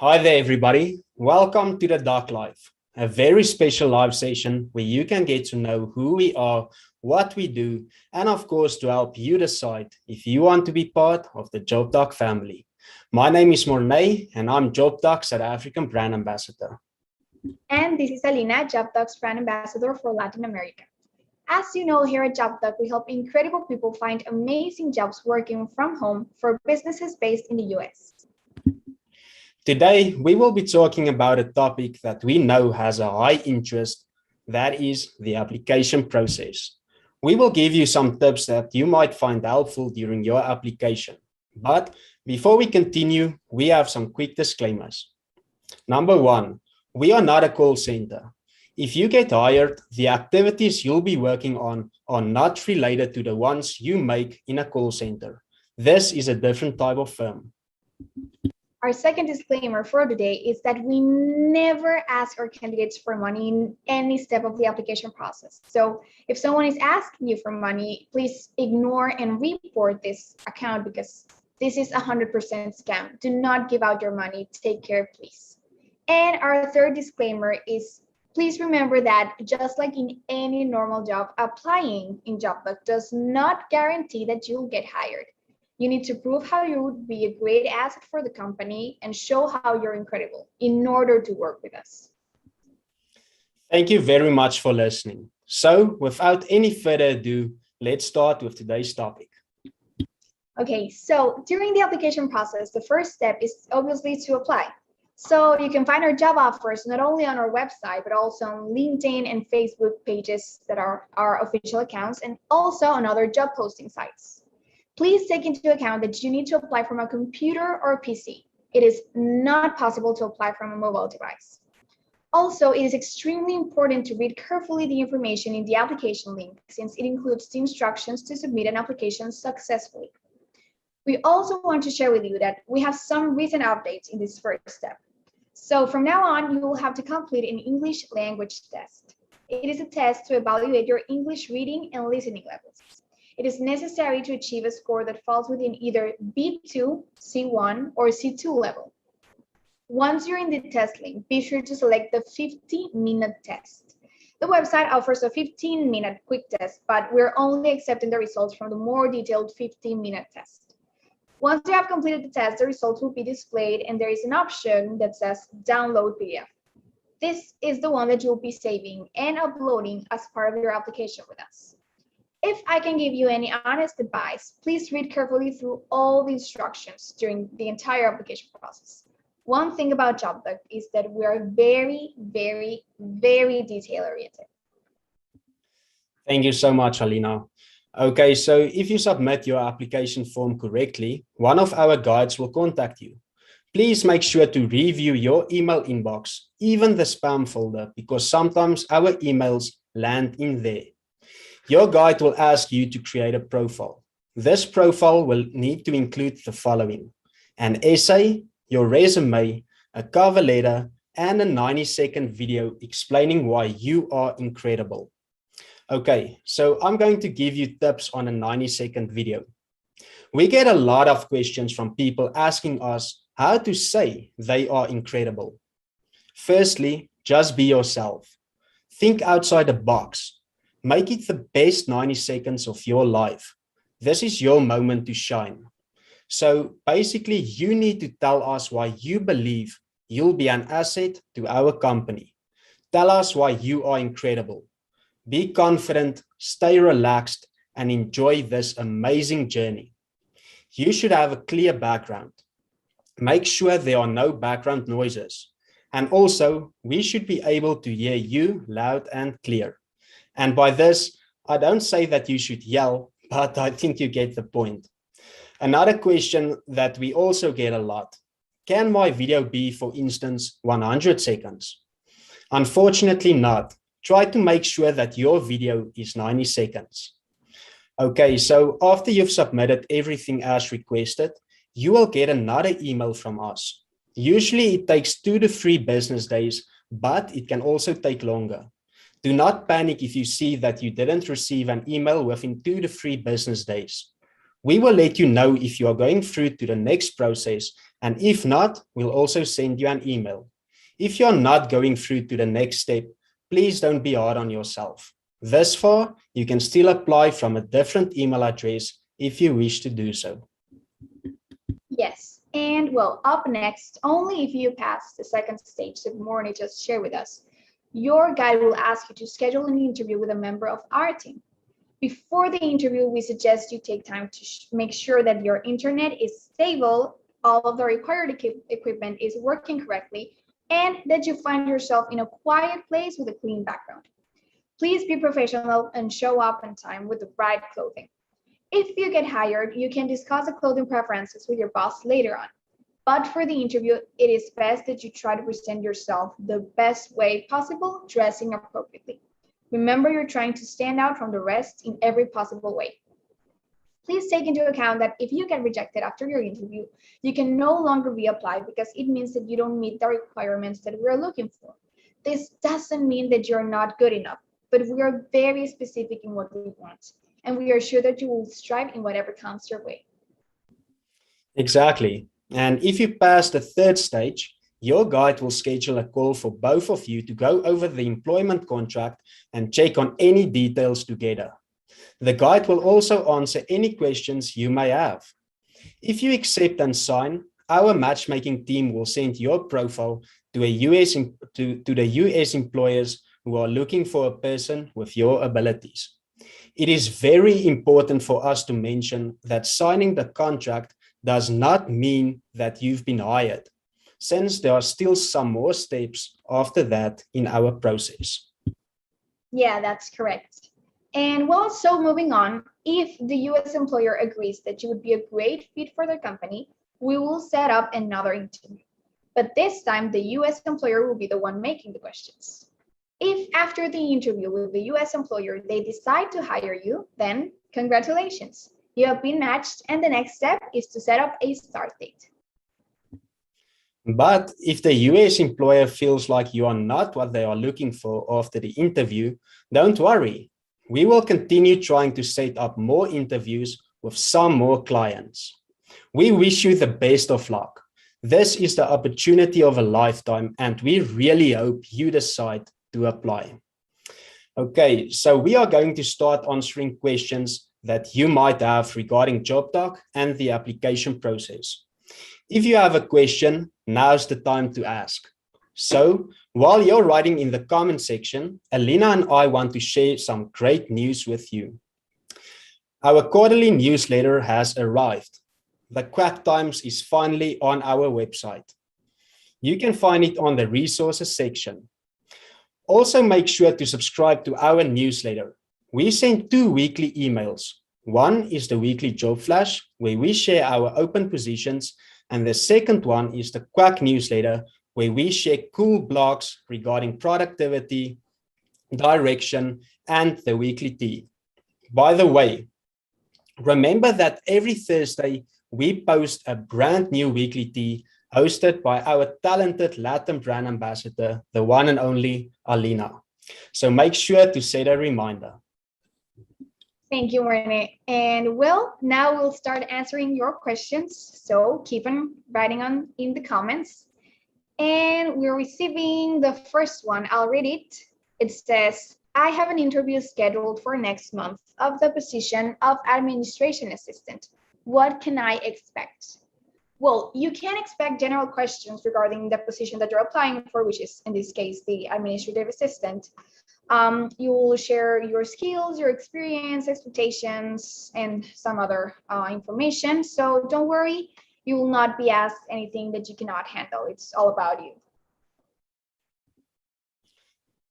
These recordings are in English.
Hi there, everybody. Welcome to the Dark Life, a very special live session where you can get to know who we are, what we do, and of course, to help you decide if you want to be part of the Job Doc family. My name is Morne, and I'm Job Doc's South African brand ambassador. And this is Alina, Job Doc's brand ambassador for Latin America. As you know, here at Job Doc, we help incredible people find amazing jobs working from home for businesses based in the US. Today, we will be talking about a topic that we know has a high interest, that is the application process. We will give you some tips that you might find helpful during your application. But before we continue, we have some quick disclaimers. Number one, we are not a call center. If you get hired, the activities you'll be working on are not related to the ones you make in a call center. This is a different type of firm. Our second disclaimer for today is that we never ask our candidates for money in any step of the application process. So if someone is asking you for money, please ignore and report this account because this is 100% scam. Do not give out your money. Take care, please. And our third disclaimer is please remember that just like in any normal job, applying in JobDoc does not guarantee that you'll get hired. You need to prove how you would be a great asset for the company and show how you're incredible in order to work with us. Thank you very much for listening. So without any further ado, let's start with today's topic. Okay, so during the application process, the first step is obviously to apply. So you can find our job offers not only on our website, but also on LinkedIn and Facebook pages that are our official accounts and also on other job posting sites. Please take into account that you need to apply from a computer or PC. It is not possible to apply from a mobile device. Also, it is extremely important to read carefully the information in the application link since it includes the instructions to submit an application successfully. We also want to share with you that we have some recent updates in this first step. So from now on, you will have to complete an English language test. It is a test to evaluate your English reading and listening levels. It is necessary to achieve a score that falls within either B2, C1, or C2 level. Once you're in the test link, be sure to select the 50-minute test. The website offers a 15-minute quick test, but we're only accepting the results from the more detailed 15-minute test. Once you have completed the test, the results will be displayed and there is an option that says download PDF. This is the one that you'll be saving and uploading as part of your application with us. If I can give you any honest advice, please read carefully through all the instructions during the entire application process. One thing about JobDoc is that we are very, very, very detail-oriented. Thank you so much, Alina. Okay, so if you submit your application form correctly, one of our guides will contact you. Please make sure to review your email inbox, even the spam folder, because sometimes our emails land in there. Your guide will ask you to create a profile. This profile will need to include the following: an essay, your resume, a cover letter, and a 90-second video explaining why you are incredible. Okay, so I'm going to give you tips on a 90-second video. We get a lot of questions from people asking us how to say they are incredible. Firstly, just be yourself. Think outside the box. Make it the best 90 seconds of your life. This is your moment to shine. So basically, you need to tell us why you believe you'll be an asset to our company. Tell us why you are incredible. Be confident, stay relaxed, and enjoy this amazing journey. You should have a clear background. Make sure there are no background noises. And also, we should be able to hear you loud and clear. And by this, I don't say that you should yell, but I think you get the point. Another question that we also get a lot: can my video be, for instance, 100 seconds? Unfortunately not. Try to make sure that your video is 90 seconds. Okay, so after you've submitted everything as requested, you will get another email from us. Usually it takes 2 to 3 business days, but it can also take longer. Do not panic if you see that you didn't receive an email within 2 to 3 business days. We will let you know if you are going through to the next process And if not, we'll also send you an email. If you're not going through to the next step, please don't be hard on yourself. This far, you can still apply from a different email address if you wish to do so. Yes, and well, up next, only if you pass the second stage that Morne just shared with us, your guide will ask you to schedule an interview with a member of our team. Before the interview, we suggest you take time to make sure that your internet is stable, all of the required equipment is working correctly, and that you find yourself in a quiet place with a clean background. Please be professional and show up on time with the right clothing. If you get hired, you can discuss the clothing preferences with your boss later on. But for the interview, it is best that you try to present yourself the best way possible, dressing appropriately. Remember, you're trying to stand out from the rest in every possible way. Please take into account that if you get rejected after your interview, you can no longer reapply because it means that you don't meet the requirements that we're looking for. This doesn't mean that you're not good enough, but we are very specific in what we want, and we are sure that you will strive in whatever comes your way. Exactly. And if you pass the third stage, your guide will schedule a call for both of you to go over the employment contract and check on any details together. The guide will also answer any questions you may have. If you accept and sign, our matchmaking team will send your profile to the US employers who are looking for a person with your abilities. It is very important for us to mention that signing the contract does not mean that you've been hired, since there are still some more steps after that in our process. Yeah, that's correct. And well, so moving on, if the US employer agrees that you would be a great fit for their company, we will set up another interview. But this time, the US employer will be the one making the questions. If after the interview with the US employer, they decide to hire you, then congratulations. You have been matched, and the next step is to set up a start date. But if the US employer feels like you are not what they are looking for after the interview, don't worry. We will continue trying to set up more interviews with some more clients. We wish you the best of luck. This is the opportunity of a lifetime, and we really hope you decide to apply. Okay, so we are going to start answering questions that you might have regarding JobTalk and the application process. If you have a question, now's the time to ask. So while you're writing in the comment section, Alina and I want to share some great news with you. Our quarterly newsletter has arrived. The Quack Times is finally on our website. You can find it on the resources section. Also make sure to subscribe to our newsletter. We send 2 weekly emails. One is the weekly job flash, where we share our open positions, and the second one is the Quack newsletter, where we share cool blogs regarding productivity, direction, and the weekly tea. By the way, remember that every Thursday we post a brand new weekly tea hosted by our talented Latin brand ambassador, the one and only Alina. So make sure to set a reminder. Thank you, Morne. And well, now we'll start answering your questions. So keep on writing on in the comments. And we're receiving the first one. I'll read it. It says, I have an interview scheduled for next month of the position of administration assistant. What can I expect? Well, you can expect general questions regarding the position that you're applying for, which is in this case, the administrative assistant. You will share your skills, your experience, expectations, and some other information. So don't worry. You will not be asked anything that you cannot handle. It's all about you.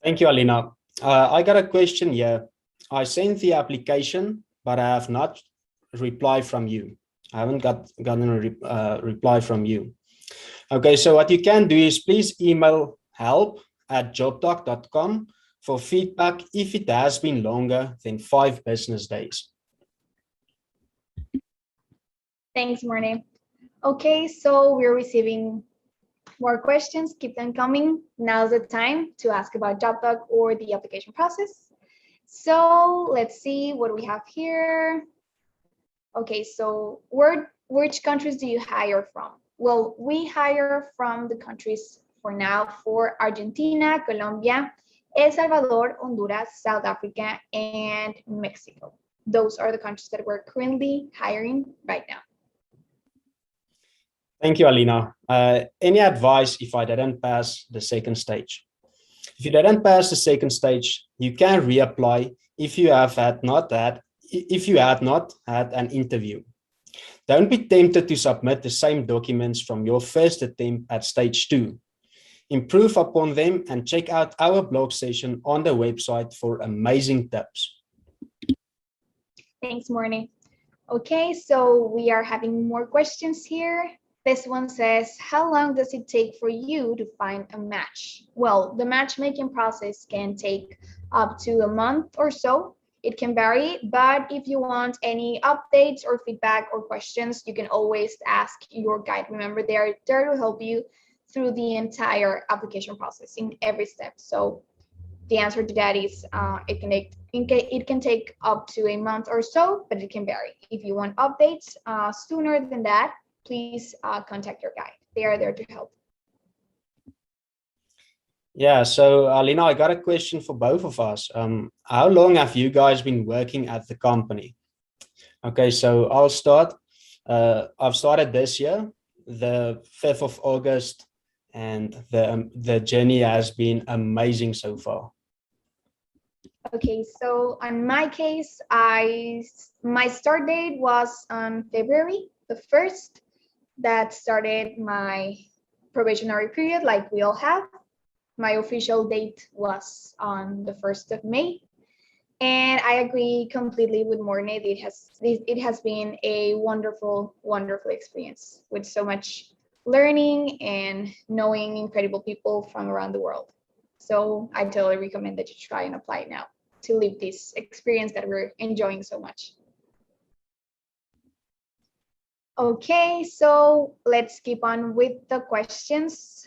Thank you, Alina. I got a question here. I sent the application, but I have not replied from you. I haven't gotten a reply from you. Okay, so what you can do is please email help@jobtalk.com for feedback if it has been longer than 5 business days. Thanks, Morne. Okay, so we're receiving more questions. Keep them coming. Now's the time to ask about JobTalk or the application process. So let's see what we have here. Okay, so which countries do you hire from? Well, we hire from the countries for now for Argentina, Colombia, El Salvador, Honduras, South Africa, and Mexico. Those are the countries that we're currently hiring right now. Thank you, Alina. Any advice if I didn't pass the second stage? If you didn't pass the second stage, you can reapply if you had not had an interview. Don't be tempted to submit the same documents from your first attempt at stage 2. Improve upon them and check out our blog session on the website for amazing tips. Thanks, Morne. Okay, so we are having more questions here. This one says, how long does it take for you to find a match? Well, the matchmaking process can take up to a month or so. It can vary, but if you want any updates or feedback or questions, you can always ask your guide. Remember, they are there to help you through the entire application process in every step. So the answer to that is it can take up to a month or so, but it can vary. If you want updates sooner than that, please contact your guide. They are there to help. Yeah, so Alina, I got a question for both of us. How long have you guys been working at the company? Okay, so I'll start. I've started this year, the 5th of August, and the journey has been amazing so far. Okay, so in my case, my start date was on February the 1st. That started my probationary period, like we all have. My official date was on the 1st of May. And I agree completely with Morne. It has been a wonderful, wonderful experience with so much learning and knowing incredible people from around the world. So I totally recommend that you try and apply now to live this experience that we're enjoying so much. Okay, so let's keep on with the questions.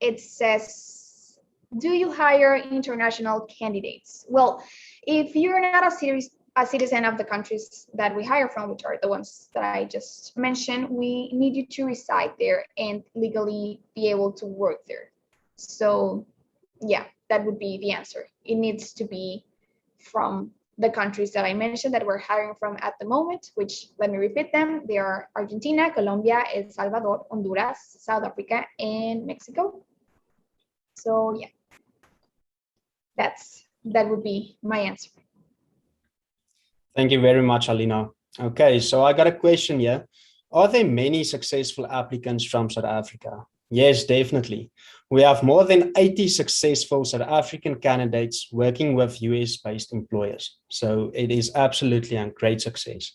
It says, do you hire international candidates? Well, if you're not a citizen of the countries that we hire from, which are the ones that I just mentioned, we need you to reside there and legally be able to work there. So yeah, that would be the answer. It needs to be from the countries that I mentioned that we're hiring from at the moment, which, let me repeat them. They are Argentina, Colombia, El Salvador, Honduras, South Africa, and Mexico. So yeah, that would be my answer. Thank you very much, Alina. Okay, so I got a question here. Are there many successful applicants from South Africa? Yes, definitely. We have more than 80 successful South African candidates working with US-based employers. So it is absolutely a great success.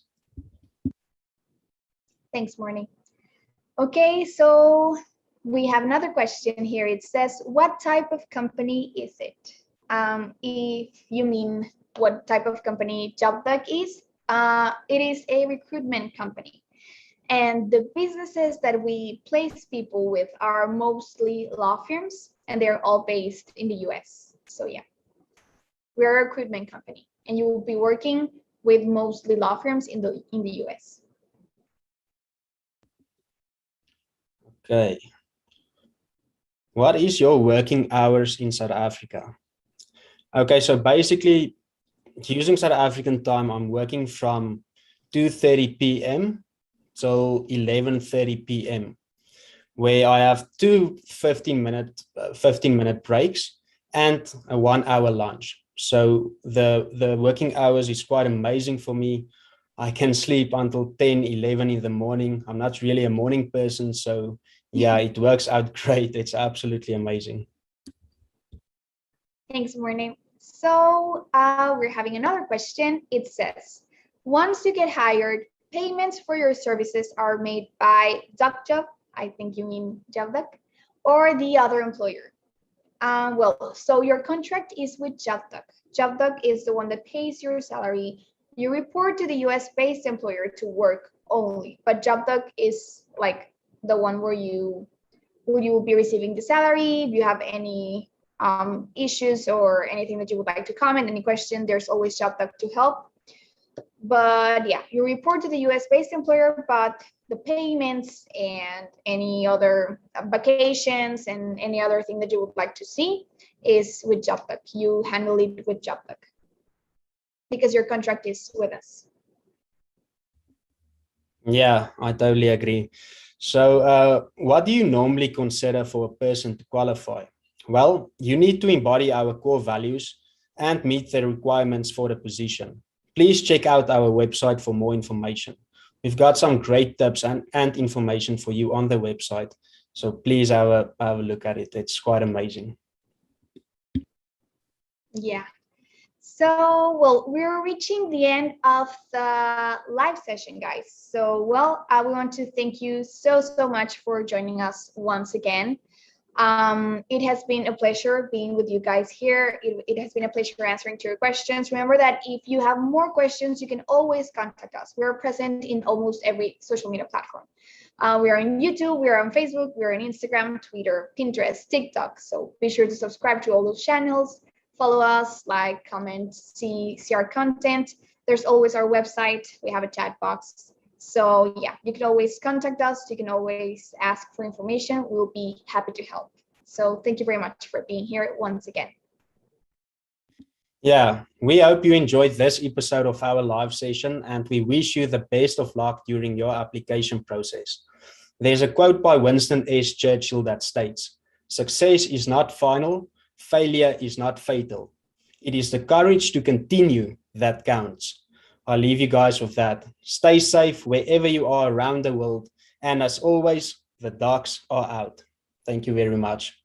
Thanks, Morne. Okay, so we have another question here. It says, what type of company is it? If you mean what type of company JobDuck is, it is a recruitment company. And the businesses that we place people with are mostly law firms, and they're all based in the US. So yeah, we're a recruitment company, and you will be working with mostly law firms in the US. Okay. What is your working hours in South Africa? Okay, so basically, using South African time, I'm working from 2:30 p.m. till 11:30 p.m., where I have two 15-minute breaks and a 1-hour lunch. So the working hours is quite amazing for me. I can sleep until 10, 11 in the morning. I'm not really a morning person, so yeah, it works out great. It's absolutely amazing. Thanks, Morne. So we're having another question. It says, once you get hired, payments for your services are made by DuckJob, I think you mean JobDuck, or the other employer. Well, so your contract is with JobDuck. JobDuck is the one that pays your salary. You report to the US-based employer to work only, but JobDuck is like the one where you will be receiving the salary. If you have any issues or anything that you would like to comment, any question, there's always JobDuck to help. But yeah, you report to the US-based employer, but the payments and any other vacations and any other thing that you would like to see is with JobDoc. You handle it with JobDoc because your contract is with us. Yeah, I totally agree. So what do you normally consider for a person to qualify? Well, you need to embody our core values and meet the requirements for the position. Please check out our website for more information. We've got some great tips and information for you on the website. So please have a look at it. It's quite amazing. Yeah. So, well, we're reaching the end of the live session, guys. So, well, we want to thank you so much for joining us once again. It has been a pleasure being with you guys here. It has been a pleasure answering to your questions. Remember that if you have more questions, you can always contact us. We're present in almost every social media platform. We are on YouTube, we are on Facebook, we are on Instagram, Twitter, Pinterest, TikTok. So be sure to subscribe to all those channels. Follow us, like, comment, see our content. There's always our website. We have a chat box. So yeah, you can always contact us. You can always ask for information. We'll be happy to help. So thank you very much for being here once again. Yeah, we hope you enjoyed this episode of our live session, and we wish you the best of luck during your application process. There's a quote by Winston S. Churchill that states, "Success is not final. Failure is not fatal. It is the courage to continue that counts." I'll leave you guys with that. Stay safe wherever you are around the world. And as always, the dogs are out. Thank you very much.